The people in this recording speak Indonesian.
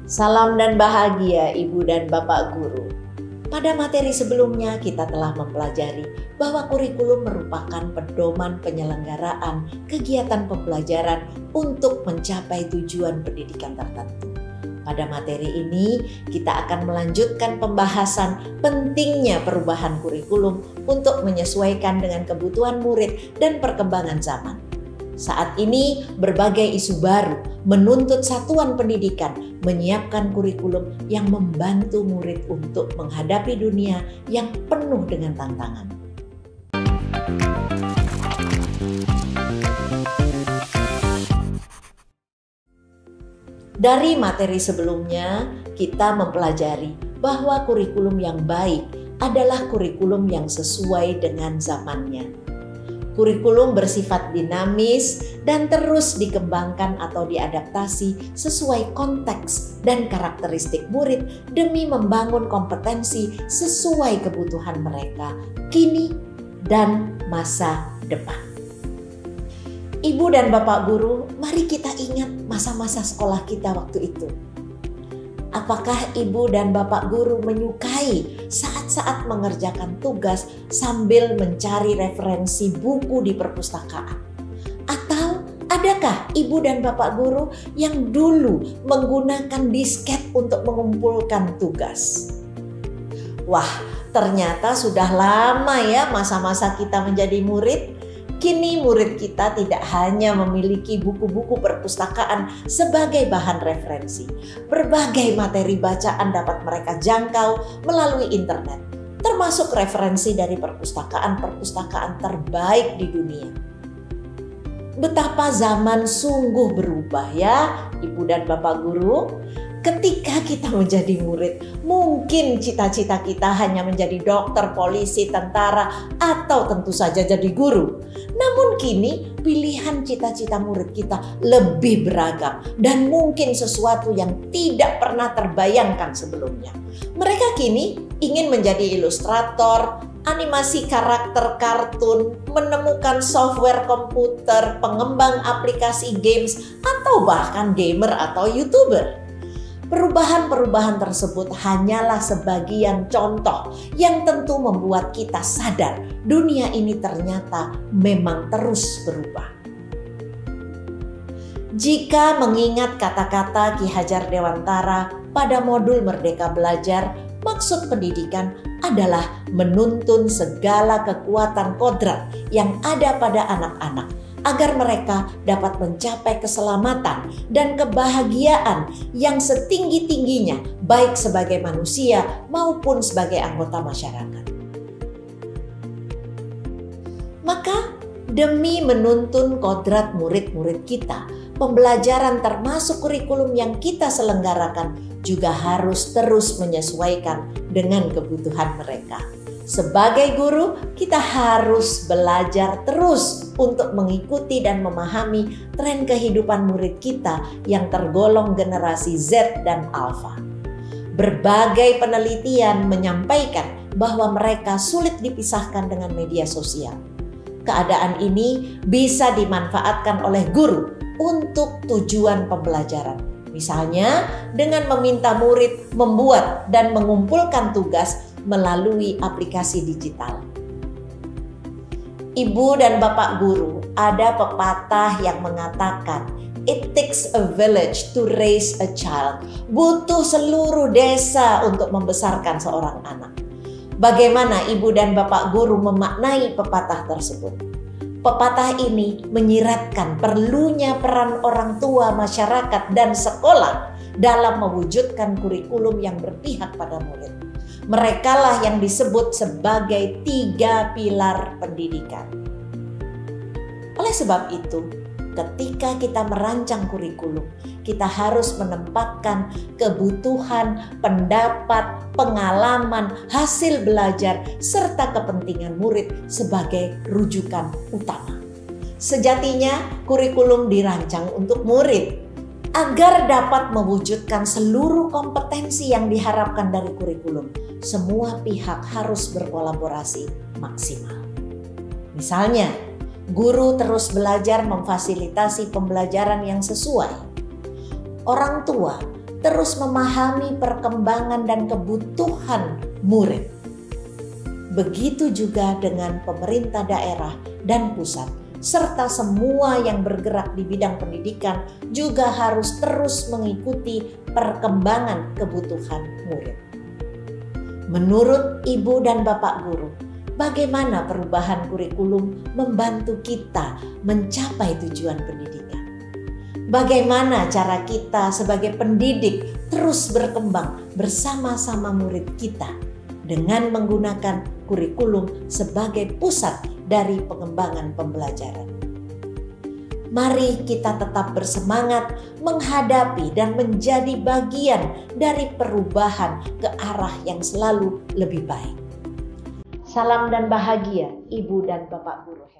Salam dan bahagia Ibu dan Bapak Guru. Pada materi sebelumnya kita telah mempelajari bahwa kurikulum merupakan pedoman penyelenggaraan kegiatan pembelajaran untuk mencapai tujuan pendidikan tertentu. Pada materi ini kita akan melanjutkan pembahasan pentingnya perubahan kurikulum untuk menyesuaikan dengan kebutuhan murid dan perkembangan zaman. Saat ini berbagai isu baru menuntut satuan pendidikan menyiapkan kurikulum yang membantu murid untuk menghadapi dunia yang penuh dengan tantangan. Dari materi sebelumnya, kita mempelajari bahwa kurikulum yang baik adalah kurikulum yang sesuai dengan zamannya. Kurikulum bersifat dinamis dan terus dikembangkan atau diadaptasi sesuai konteks dan karakteristik murid demi membangun kompetensi sesuai kebutuhan mereka kini dan masa depan. Ibu dan Bapak Guru, mari kita ingat masa-masa sekolah kita waktu itu. Apakah Ibu dan Bapak Guru menyukai saat-saat mengerjakan tugas sambil mencari referensi buku di perpustakaan? Atau adakah Ibu dan Bapak Guru yang dulu menggunakan disket untuk mengumpulkan tugas? Wah, ternyata sudah lama ya masa-masa kita menjadi murid. Kini murid kita tidak hanya memiliki buku-buku perpustakaan sebagai bahan referensi. Berbagai materi bacaan dapat mereka jangkau melalui internet, termasuk referensi dari perpustakaan-perpustakaan terbaik di dunia. Betapa zaman sungguh berubah ya, Ibu dan Bapak Guru. Ketika kita menjadi murid, mungkin cita-cita kita hanya menjadi dokter, polisi, tentara, atau tentu saja jadi guru. Namun kini pilihan cita-cita murid kita lebih beragam dan mungkin sesuatu yang tidak pernah terbayangkan sebelumnya. Mereka kini ingin menjadi ilustrator, animasi karakter kartun, menemukan software komputer, pengembang aplikasi games, atau bahkan gamer atau YouTuber. Perubahan-perubahan tersebut hanyalah sebagian contoh yang tentu membuat kita sadar dunia ini ternyata memang terus berubah. Jika mengingat kata-kata Ki Hajar Dewantara pada modul Merdeka Belajar, maksud pendidikan adalah menuntun segala kekuatan kodrat yang ada pada anak-anak agar mereka dapat mencapai keselamatan dan kebahagiaan yang setinggi-tingginya baik sebagai manusia maupun sebagai anggota masyarakat. Maka demi menuntun kodrat murid-murid kita, pembelajaran termasuk kurikulum yang kita selenggarakan juga harus terus menyesuaikan dengan kebutuhan mereka. Sebagai guru, kita harus belajar terus untuk mengikuti dan memahami tren kehidupan murid kita yang tergolong generasi Z dan Alpha. Berbagai penelitian menyampaikan bahwa mereka sulit dipisahkan dengan media sosial. Keadaan ini bisa dimanfaatkan oleh guru untuk tujuan pembelajaran. Misalnya dengan meminta murid membuat dan mengumpulkan tugas melalui aplikasi digital. Ibu dan Bapak Guru, ada pepatah yang mengatakan, "It takes a village to raise a child." Butuh seluruh desa untuk membesarkan seorang anak. Bagaimana Ibu dan Bapak Guru memaknai pepatah tersebut? Pepatah ini menyiratkan perlunya peran orang tua, masyarakat, dan sekolah dalam mewujudkan kurikulum yang berpihak pada murid. Merekalah yang disebut sebagai 3 pilar pendidikan. Oleh sebab itu, ketika kita merancang kurikulum, kita harus menempatkan kebutuhan, pendapat, pengalaman, hasil belajar, serta kepentingan murid sebagai rujukan utama. Sejatinya, kurikulum dirancang untuk murid agar dapat mewujudkan seluruh kompetensi yang diharapkan dari kurikulum. Semua pihak harus berkolaborasi maksimal. Misalnya, guru terus belajar memfasilitasi pembelajaran yang sesuai. Orang tua terus memahami perkembangan dan kebutuhan murid. Begitu juga dengan pemerintah daerah dan pusat, serta semua yang bergerak di bidang pendidikan juga harus terus mengikuti perkembangan kebutuhan murid. Menurut Ibu dan Bapak Guru, bagaimana perubahan kurikulum membantu kita mencapai tujuan pendidikan? Bagaimana cara kita sebagai pendidik terus berkembang bersama-sama murid kita dengan menggunakan kurikulum sebagai pusat dari pengembangan pembelajaran? Mari kita tetap bersemangat menghadapi dan menjadi bagian dari perubahan ke arah yang selalu lebih baik. Salam dan bahagia, Ibu dan Bapak Guru.